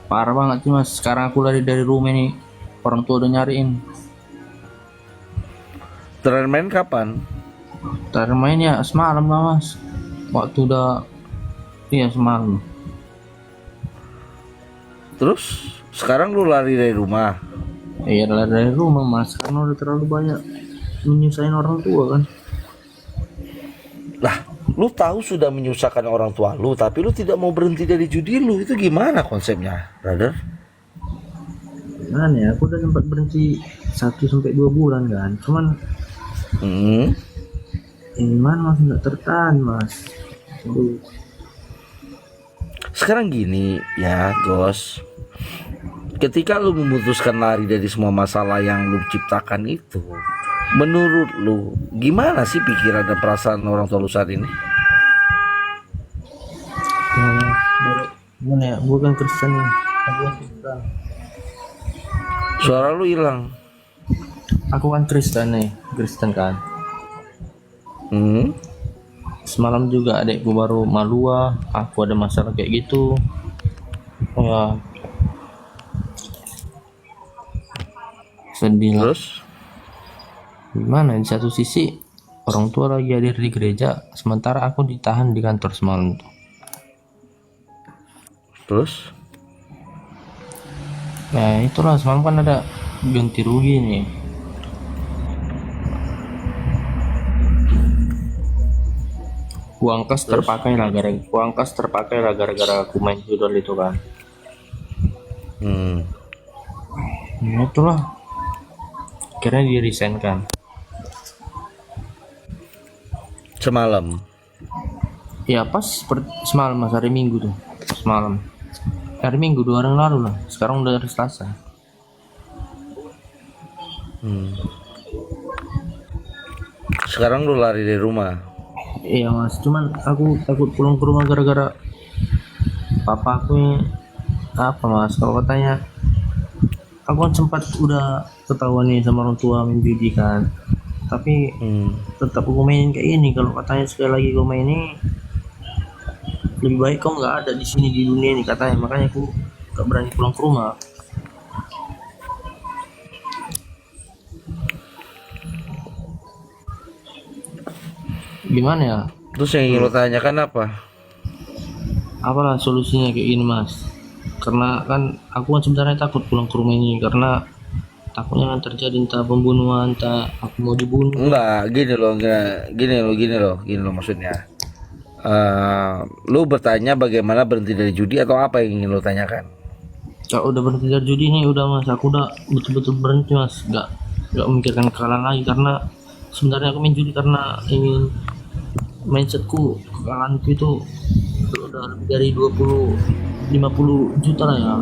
Parah banget sih mas. Sekarang aku lari dari rumah nih. Orang tua udah nyariin. Terakhir main kapan? Terakhir main ya semalam lah mas. Waktu udah, iya semalam. Terus sekarang lu lari dari rumah. Iya lari dari rumah mas. Karena udah terlalu banyak menyusahin orang tua kan. Lah, lu tahu sudah menyusahkan orang tua lu, tapi lu tidak mau berhenti dari judi lu. Itu gimana konsepnya, brother? Gimana ya? Aku udah sempat berhenti 1 sampai 2 bulan kan. Cuman Hmm. ini mana mas nggak tertahan mas. Aduh. Sekarang gini ya, Gos. Ketika lu memutuskan lari dari semua masalah yang lu ciptakan itu, menurut lu gimana sih pikiran dan perasaan orang tua lu saat ini? Ya, gimana ya? Gue kan Kristen nih. Aku kan Kristen. Suara lu hilang. Aku kan Kristen nih. Kristen kan. Hmm. Semalam juga adekku baru malua. Aku ada masalah kayak gitu. Ya sedih lah. Terus Gimana di satu sisi orang tua lagi hadir di gereja, sementara aku ditahan di kantor semalam tuh. terus Nah itulah semalam kan ada ganti rugi nih. terus Uang kas terpakai lah gara-gara aku main judul itu kan. hmm. Nah, itulah akhirnya di resign kan. Semalam. Ya pas semalam mas, hari Minggu tuh. Semalam. Hari Minggu 2 hari yang lalu lah. Sekarang udah hari Selasa. Hmm. Sekarang lu lari dari rumah. Iya mas, cuman aku takut pulang ke rumah gara-gara papa aku ini, apa mas, kalau katanya aku kan sempat udah ketahuan nih sama orang tua main judi kan, tapi Hmm. tetap aku mainin kayak ini. Kalau katanya sekali lagi kau main ini, lebih baik kau nggak ada di sini di dunia ini katanya. Makanya aku gak berani pulang ke rumah. Gimana ya, Terus yang ingin lo tanyakan apa? apalah solusinya kayak gini mas? Karena kan aku kan sebenarnya takut pulang ke rumah ini karena takutnya kan terjadi entah pembunuhan, entah aku mau dibunuh. Enggak, gini loh maksudnya. Lu bertanya bagaimana berhenti dari judi atau apa yang ingin lo tanyakan? Kalau udah berhenti dari judi ini udah mas, aku udah betul-betul berhenti mas, nggak memikirkan kekalahan lagi. Karena sebenarnya aku main judi karena ingin, mindsetku kekalahan itu udah lebih dari 50 juta lah ya.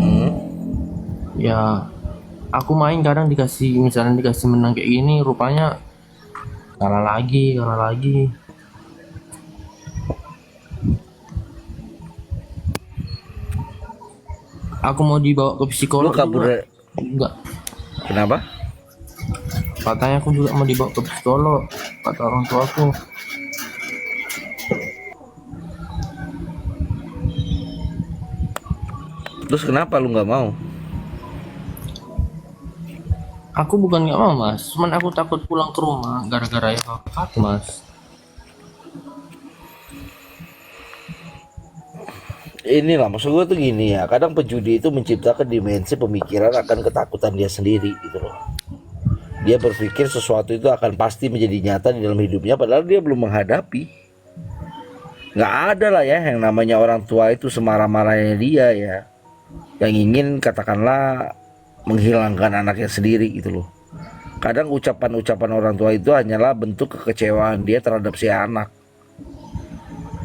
Hmm? Ya aku main kadang dikasih, misalnya dikasih menang kayak gini, rupanya kalah lagi. Aku mau dibawa ke Lu psikolog kabur juga. dari- Enggak, Kenapa? katanya aku juga mau dibawa ke psikolog, kata orang tua aku. Terus kenapa lu nggak mau? Aku bukan nggak mau mas, cuman aku takut pulang ke rumah gara-gara ya aku mas. Inilah maksud gue tuh gini ya. Kadang pejudi itu menciptakan dimensi pemikiran akan ketakutan dia sendiri gitu loh. Dia berpikir sesuatu itu akan pasti menjadi nyata di dalam hidupnya, padahal dia belum menghadapi. Nggak ada lah ya yang namanya orang tua itu semarah-marahnya dia ya, yang ingin katakanlah menghilangkan anaknya sendiri gitu loh. Kadang ucapan-ucapan orang tua itu hanyalah bentuk kekecewaan dia terhadap si anak.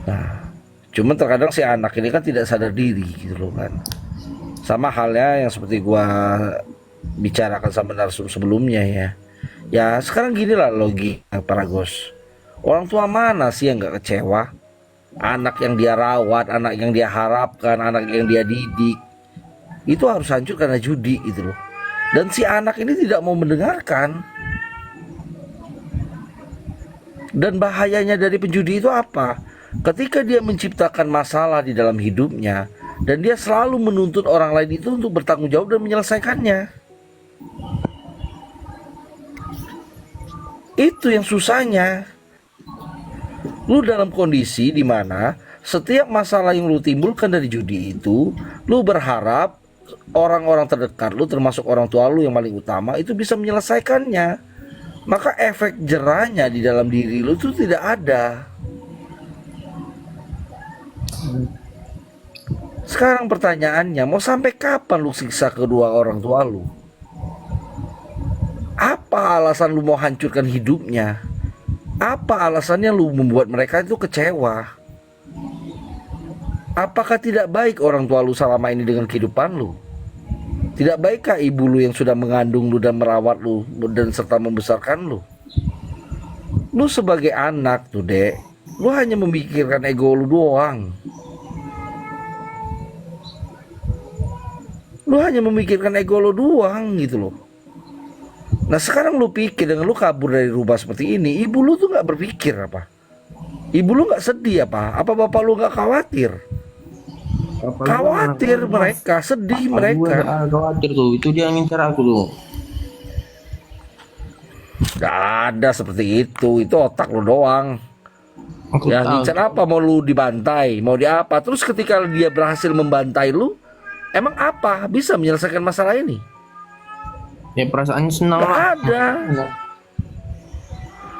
Nah, cuman terkadang si anak ini kan tidak sadar diri gitu loh kan. Sama halnya yang seperti gua bicarakan sama narsum sebelumnya ya. Ya sekarang gini lah logika para gos. Orang tua mana sih yang nggak kecewa? Anak yang dia rawat, anak yang dia harapkan, anak yang dia didik, itu harus hancur karena judi gitu loh. Dan si anak ini tidak mau mendengarkan. Dan bahayanya dari penjudi itu apa? Ketika dia menciptakan masalah di dalam hidupnya dan dia selalu menuntut orang lain itu untuk bertanggung jawab dan menyelesaikannya. Itu yang susahnya. Lu dalam kondisi di mana setiap masalah yang lu timbulkan dari judi itu, lu berharap orang-orang terdekat lu, termasuk orang tua lu yang paling utama, itu bisa menyelesaikannya. Maka efek jerahnya di dalam diri lu itu tidak ada. Sekarang pertanyaannya, mau sampai kapan lu siksa kedua orang tua lu? Apa alasan lu mau hancurkan hidupnya? Apa alasannya lu membuat mereka itu kecewa? Apakah tidak baik orang tua lu selama ini dengan kehidupan lu? Tidak baikkah ibu lu yang sudah mengandung lu dan merawat lu dan serta membesarkan lu? Lu sebagai anak tuh, Dek, lu hanya memikirkan ego lu doang. Lu hanya memikirkan ego lu doang gitu loh. Nah sekarang lu pikir dengan lu kabur dari rumah seperti ini, ibu lu tuh gak berpikir apa? Ibu lu gak sedih apa? Apa bapak lu gak khawatir? Khawatir mereka, sedih mereka. Khawatir tuh, itu dia yang ngincar aku tuh. Gak ada seperti itu otak lu doang. Aku Ya tahu. ngincar apa? Mau lu dibantai, mau di apa? Terus ketika dia berhasil membantai lu, emang apa bisa menyelesaikan masalah ini? Ya perasaannya senang Gak lah. ada.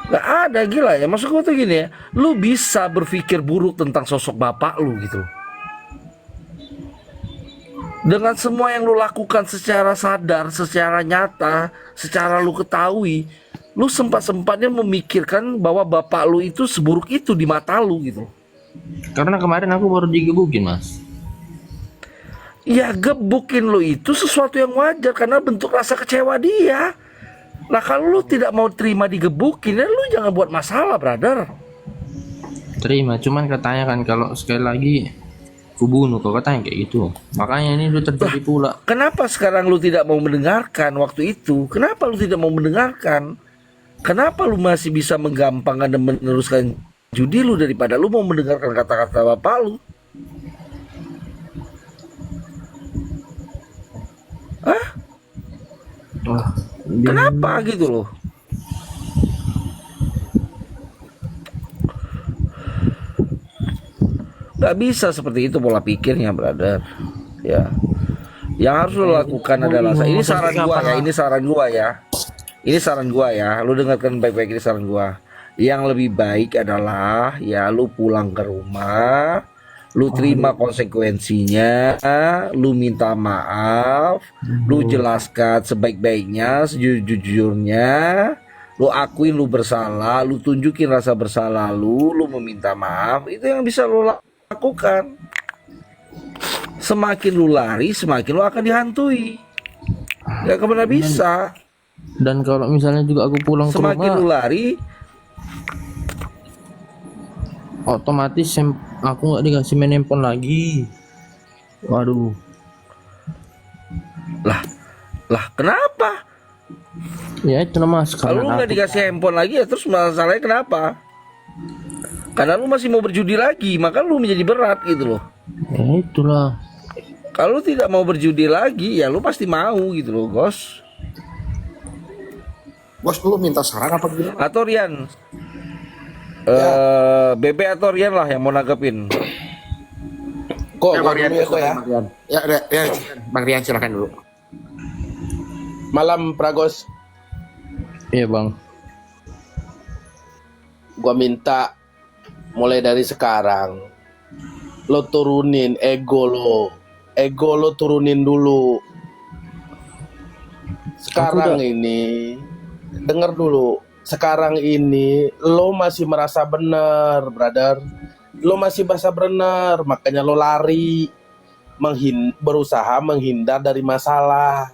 Gak ada, gila ya. Maksud gue tuh gini ya, lu bisa berpikir buruk tentang sosok bapak lu gitu. Dengan semua yang lu lakukan secara sadar, secara nyata, secara lu ketahui, lu sempat-sempatnya memikirkan bahwa bapak lu itu seburuk itu di mata lu gitu. Karena kemarin aku baru digebukin, Mas. Ya gebukin lu itu sesuatu yang wajar karena bentuk rasa kecewa dia. Nah kalau lu tidak mau terima digebukin, ya lu jangan buat masalah, brother. Terima, cuman katanya kan kalau sekali lagi ku bunuh, kok katanya kayak gitu. Makanya ini udah terjadi pula. Kenapa sekarang lu tidak mau mendengarkan waktu itu? Kenapa lu tidak mau mendengarkan? Kenapa lu masih bisa menggampangkan dan meneruskan judi lu daripada lu mau mendengarkan kata-kata bapak lu? Hah? Wah, Kenapa gitu loh? Gak bisa seperti itu pola pikirnya, brother. Ya, yang harus lo lakukan adalah ini saran gua ya, ini saran gua ya, ini saran gua ya. Lu dengarkan baik-baik, ini saran gua. Yang lebih baik adalah ya lu pulang ke rumah, lu terima konsekuensinya, lu minta maaf, lu jelaskan sebaik-baiknya, sejujur-jujurnya, lu akuin lu bersalah, lu tunjukin rasa bersalah lu meminta maaf. Itu yang bisa lu lakukan. Semakin lu lari, semakin lu akan dihantui. Gak kemana bisa. dan kalau misalnya juga aku pulang ke Semakin rumah, lu lari, otomatis aku nggak dikasih main handphone lagi. Waduh, lah kenapa? ya itu nama Kalau lu sekarang nggak dikasih handphone lagi ya terus masalahnya kenapa? Karena lu masih mau berjudi lagi, maka lu menjadi berat gitu loh. ya itulah. Kalau lu tidak mau berjudi lagi, ya lu pasti mau gitu loh, Gos. Bos, lu minta saran apa gimana? Atau Rian, Bebe atau Rian lah yang mau nanggepin. Kok Ya, gua Bang Rian, dulu ya, kok ya. Bang Rian. Ya, Bang Rian silakan dulu. Malam Pragos, Iya bang. gua minta mulai dari sekarang lo turunin ego lo turunin dulu. Sekarang ini denger dulu, sekarang ini lo masih merasa benar, brother. Lo masih merasa benar, makanya lo lari, berusaha menghindar dari masalah.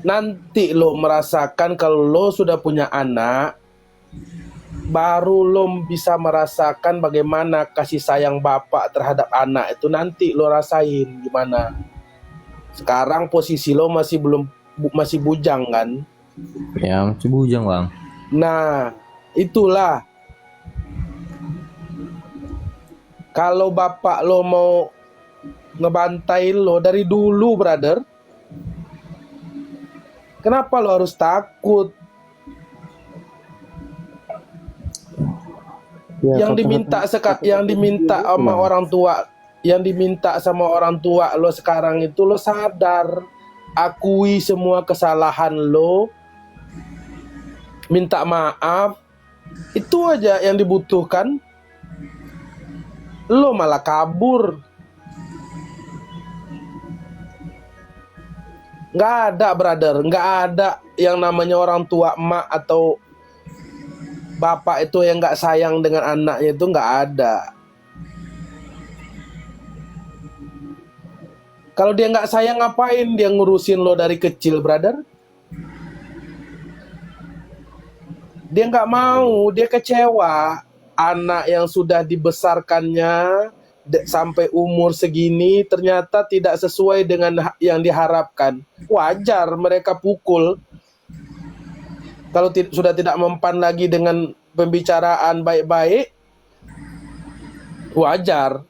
Nanti lo merasakan kalau lo sudah punya anak, baru lo bisa merasakan bagaimana kasih sayang bapak terhadap anak itu. Nanti lo rasain gimana. Sekarang posisi lo masih bujang kan? Ya masih bujang bang. Nah, itulah Kalau bapak lo mau ngebantai lo dari dulu, brother, kenapa lo harus takut? Ya, Yang diminta sama orang tua, yang diminta sama orang tua lo sekarang itu lo sadar, akui semua kesalahan lo, minta maaf, itu aja yang dibutuhkan. Lo malah kabur. Nggak ada, brother, nggak ada yang namanya orang tua, emak atau bapak itu yang nggak sayang dengan anaknya, itu nggak ada. Kalau dia nggak sayang, ngapain dia ngurusin lo dari kecil, brother? Dia nggak mau, dia kecewa. Anak yang sudah dibesarkannya sampai umur segini ternyata tidak sesuai dengan yang diharapkan. Wajar mereka pukul. Kalau sudah tidak mempan lagi dengan pembicaraan baik-baik, wajar.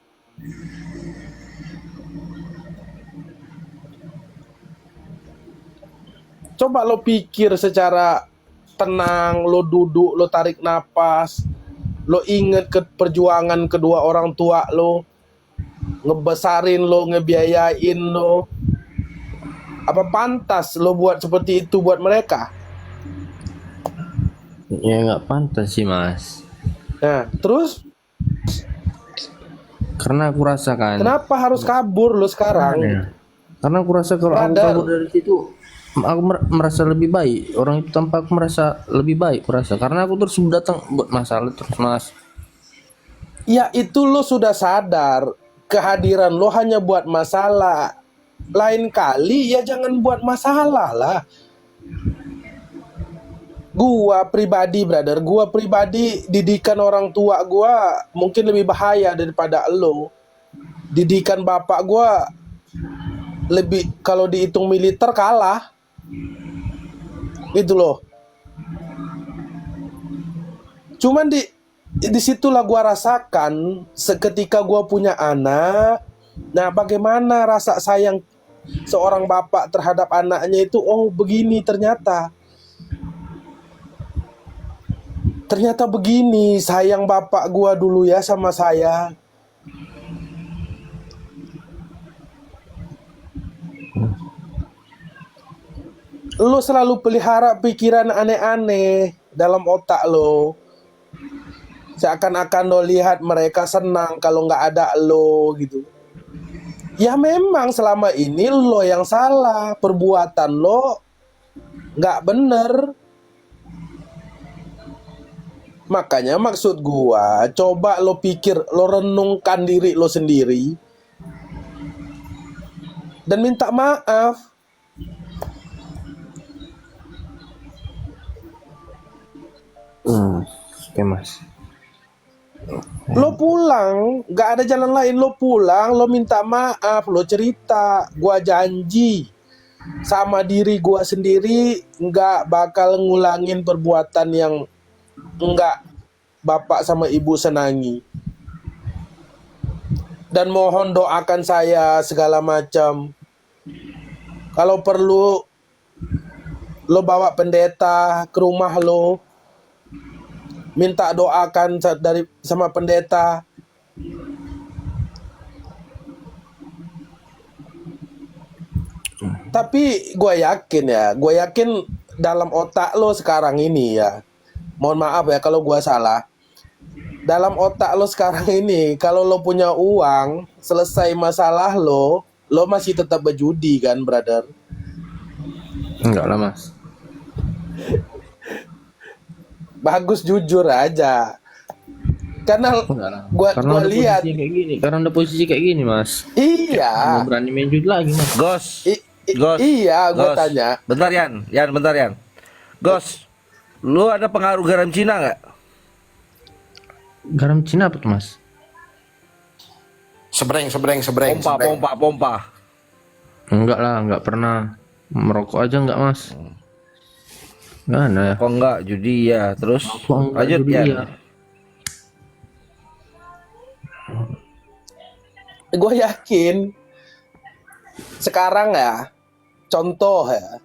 Coba lo pikir secara tenang, lo duduk, lo tarik napas, lo inget ke perjuangan kedua orang tua lo, ngebesarin lo, ngebiayain lo. Apa pantas lo buat seperti itu buat mereka? Ya nggak pantas sih mas. Nah, terus Karena aku rasakan. kenapa harus kabur lo sekarang? Karena aku rasa kalau aku Brother. kabur dari situ, aku merasa lebih baik. Orang itu tanpa aku merasa lebih baik. Aku rasa karena aku terus datang buat masalah terus mas. Ya itu lo sudah sadar, kehadiran lo hanya buat masalah. Lain kali ya jangan buat masalah lah. Gua pribadi, brother, gua pribadi didikan orang tua gua mungkin lebih bahaya daripada lo. Didikan bapak gua lebih, kalau dihitung militer kalah. Gitu loh. Cuman disitulah gua rasakan seketika gua punya anak. Nah, bagaimana rasa sayang seorang bapak terhadap anaknya itu? Oh, begini ternyata. Ternyata begini sayang bapak gua dulu ya sama saya. Lo selalu pelihara pikiran aneh-aneh dalam otak lo. Seakan-akan lo lihat mereka senang kalau nggak ada lo gitu. Ya memang selama ini lo yang salah. Perbuatan lo nggak bener. Makanya maksud gua, coba lo pikir, lo renungkan diri lo sendiri dan minta maaf. Oke mas. Lo pulang, nggak ada jalan lain. Lo pulang, lo minta maaf, lo cerita. Gua janji sama diri gua sendiri nggak bakal ngulangin perbuatan yang nggak bapak sama ibu senangi. Dan mohon doakan saya segala macam. Kalau perlu lo bawa pendeta ke rumah lo, minta doakan sama pendeta. Tapi gue yakin dalam otak lo sekarang ini ya, mohon maaf ya kalau gue salah, dalam otak lo sekarang ini, kalau lo punya uang, selesai masalah lo masih tetap berjudi kan, brother? Enggak lah mas. Bagus, jujur aja. Karena Enggak lah. gua Karena lihat, kayak gini. Karena ada posisi kayak gini mas. iya, Mau berani main judi lagi mas. Gos, iya, gue Gos. tanya. Bentar Yan, bentar Yan. Gos, lu ada pengaruh garam Cina nggak? Garam Cina apa tuh mas? Sebreng. Pompa. Enggak lah, enggak pernah. Merokok aja enggak mas. Enggak ada ya. Kok enggak judi ya? Terus Kok enggak lanjut judi Yan. ya? gue yakin sekarang ya, contoh ya,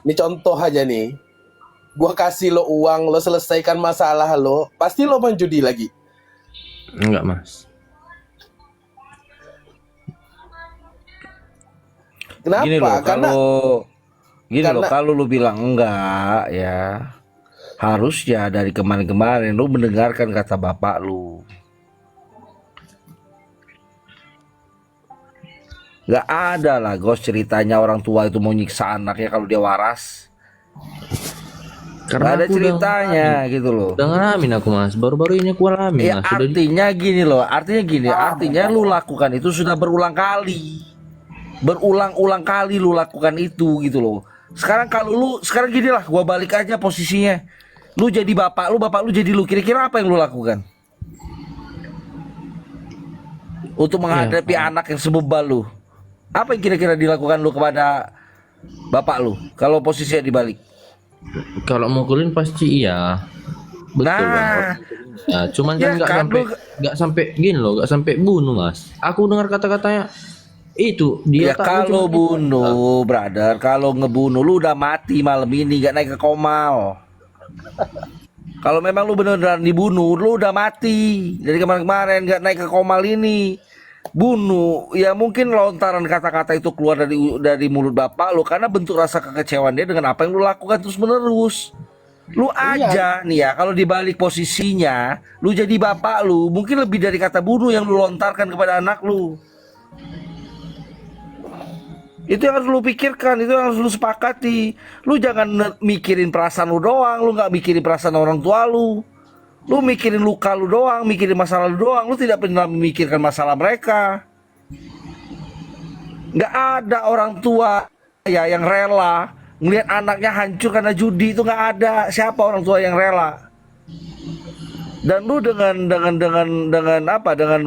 ini contoh aja nih, gue kasih lo uang, lo selesaikan masalah lo, pasti lo main judi lagi. Enggak, Mas. Kenapa? Gini loh, Karena kalau lu bilang enggak ya, harusnya dari kemarin-kemarin lu mendengarkan kata bapak lu. Nggak ada lah Gos ceritanya orang tua itu mau nyiksa anaknya kalau dia waras. Nggak ada aku ceritanya gitu loh. udah ngalamin aku, Mas. Baru-baru ini aku ngalamin, Ya Mas. Sudah artinya gini loh, artinya lu lakukan itu sudah berulang kali. Berulang-ulang kali lu lakukan itu gitu loh. Sekarang gini lah, gua balik aja posisinya. Lu jadi bapak lu jadi lu. Kira-kira apa yang lu lakukan? Untuk menghadapi anak yang sebebal lu. Apa yang kira-kira dilakukan lu kepada bapak lu kalau posisinya dibalik? kalau mukulin pasti iya. Betul, Nah, Bang. Ya, cuman ya kan kan, nggak sampai gini loh, nggak sampai bunuh, Mas. Aku dengar kata-katanya itu dia ya kalau bunuh, brother, kalau ngebunuh lu udah mati malam ini, gak naik ke komal. Kalau memang lu beneran dibunuh, lu udah mati dari kemarin-kemarin, gak naik ke komal ini. Bunuh, ya mungkin lontaran kata-kata itu keluar dari mulut bapak lu karena bentuk rasa kekecewaan dia dengan apa yang lu lakukan terus menerus. Lu aja nih ya, kalau dibalik posisinya, lu jadi bapak lu, mungkin lebih dari kata bunuh yang lu lontarkan kepada anak lu. Itu yang harus lu pikirkan, itu yang harus lu sepakati. Lu jangan mikirin perasaan lu doang, lu nggak mikirin perasaan orang tua lu. Lu mikirin luka lu doang, mikirin masalah lu doang, lu tidak pernah memikirkan masalah mereka. Nggak ada orang tua ya yang rela ngelihat anaknya hancur karena judi, itu nggak ada. Siapa orang tua yang rela? Dan lu dengan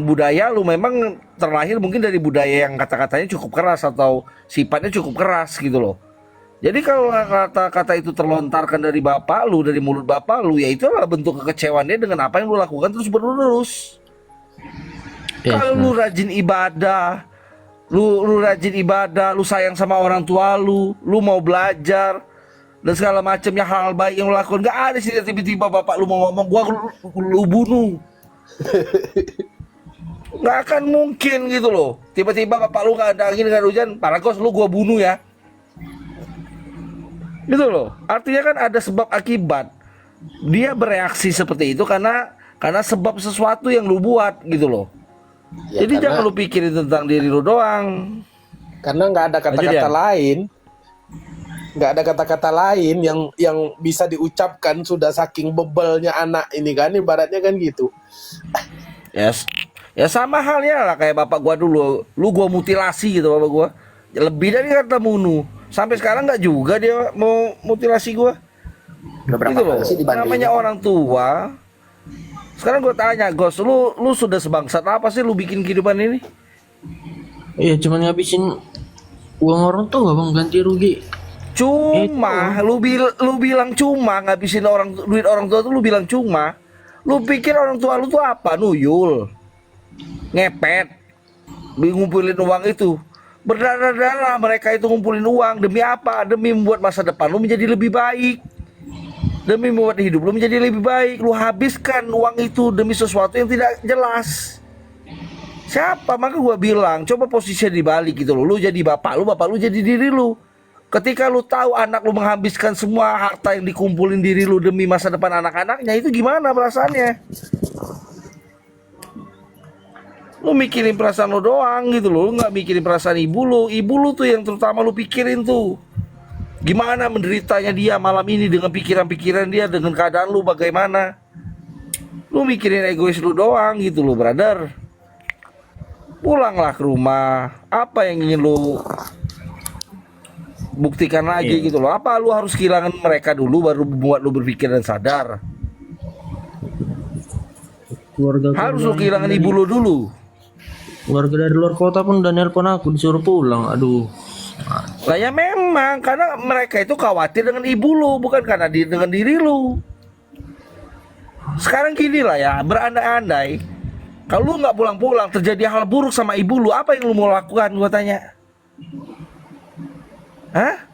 budaya lu memang terlahir mungkin dari budaya yang kata-katanya cukup keras atau sifatnya cukup keras gitu loh. Jadi kalau kata-kata itu terlontarkan dari bapak lu, dari mulut bapak lu, ya itu adalah bentuk kekecewaan dia dengan apa yang lu lakukan terus menerus. Kalau lu rajin ibadah, lu rajin ibadah, lu sayang sama orang tua lu mau belajar dan segala macamnya hal baik yang lu lakukan, nggak ada sih tiba-tiba bapak lu mau ngomong lu bunuh. Nggak akan mungkin gitu loh. Tiba-tiba bapak lu nggak ada angin nggak ada hujan, Paragos lu gua bunuh ya. Gitu loh. Artinya kan ada sebab akibat. Dia bereaksi seperti itu karena sebab sesuatu yang lu buat gitu loh. Ya, jadi jangan lu pikirin tentang diri lu doang. Karena nggak ada kata-kata lain, nggak ada kata-kata lain yang bisa diucapkan, sudah saking bebelnya anak ini kan, ibaratnya kan gitu. Yes. Ya sama halnya lah kayak bapak gua dulu. Lu gua mutilasi gitu bapak gua. Lebih dari kata bunuh. Sampai sekarang nggak juga dia mau mutilasi gua. Gitu loh. Namanya orang tua. Sekarang gue tanya, Gos, lu sudah sebangsat apa sih lu bikin kehidupan ini? Iya, cuman ngabisin uang orang tua, Bang, ganti rugi. Cuma lu bilang cuma ngabisin duit orang tua tuh lu bilang cuma. Lu pikir orang tua lu tuh apa? Nuyul. Ngepet. Ngumpulin uang itu. Berdarah-darah mereka itu ngumpulin uang demi apa? Demi membuat masa depan lu menjadi lebih baik. Demi membuat hidup lu menjadi lebih baik. Lu habiskan uang itu demi sesuatu yang tidak jelas. Siapa? Maka gua bilang, coba posisinya dibalik gitu loh. Lu jadi bapak lu jadi diri lu. Ketika lu tahu anak lu menghabiskan semua harta yang dikumpulin diri lu demi masa depan anak-anaknya, itu gimana perasaannya? Lu mikirin perasaan lu doang gitu loh. Lu gak mikirin perasaan ibu lu. Ibu lu tuh yang terutama lu pikirin tuh. Gimana menderitanya dia malam ini dengan pikiran-pikiran dia, dengan keadaan lu bagaimana. Lu mikirin egois lu doang gitu loh, brother. Pulanglah ke rumah. Apa yang ingin lu buktikan lagi gitu loh. Apa lu harus kehilangan mereka dulu baru buat lu berpikir dan sadar? Harus lu kehilangan ibu lu dulu. Warga dari luar kota pun udah nelpon aku disuruh pulang. Aduh. Lah ya memang karena mereka itu khawatir dengan ibu lu, bukan karena dengan diri lu. Sekarang gini lah ya, berandai-andai Kalau lu nggak pulang-pulang, terjadi hal buruk sama ibu lu, apa yang lu mau lakukan? Gua tanya. Hah?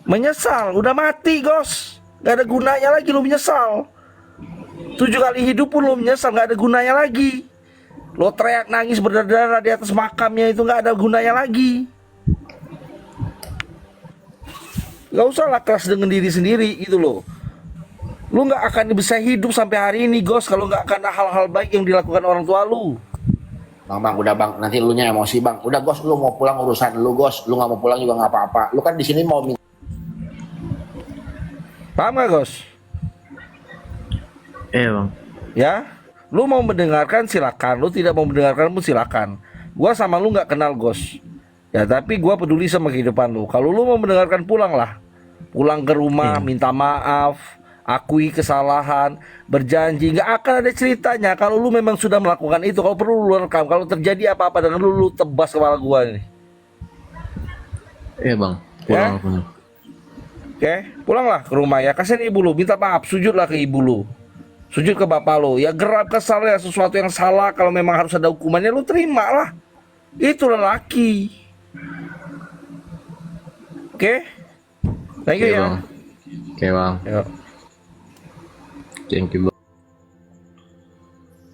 Menyesal, udah mati, Gos. Gak ada gunanya lagi lu menyesal. 7 kali hidup pun lu menyesal, gak ada gunanya lagi. Lo teriak nangis berdarah-darah di atas makamnya, itu gak ada gunanya lagi. Gak usah lah keras dengan diri sendiri gitu loh. Lu gak akan bisa hidup sampai hari ini, Gos, kalau gak akan ada hal-hal baik yang dilakukan orang tua lu. Bang, udah bang, nanti lu nya emosi bang. Udah Gos, lu mau pulang urusan lu Gos. Lu nggak mau pulang juga nggak apa-apa. Lu kan di sini mau minta. Paham gak, Gos? Bang. Ya, lu mau mendengarkan silakan, lu tidak mau mendengarkan pun silakan. Gua sama lu nggak kenal, Gos. Ya, tapi gua peduli sama kehidupan lu. Kalau lu mau mendengarkan, pulanglah. Pulang ke rumah, minta maaf, akui kesalahan, berjanji. Nggak akan ada ceritanya kalau lu memang sudah melakukan itu. Kalau perlu lu rekam. Kalau terjadi apa-apa dengan lu tebas kepala gua nih. Bang. Ya? Pulang. Oke, pulanglah ke rumah ya. Kasihin ibu lu, minta maaf, sujudlah ke ibu lu. Sujud ke bapak lo, ya gerap kesal ya sesuatu yang salah. Kalau memang harus ada hukumannya, lu terima lah. Itu lelaki. Oke? Thank you ya. Oke bang. Yuk. Thank you bang.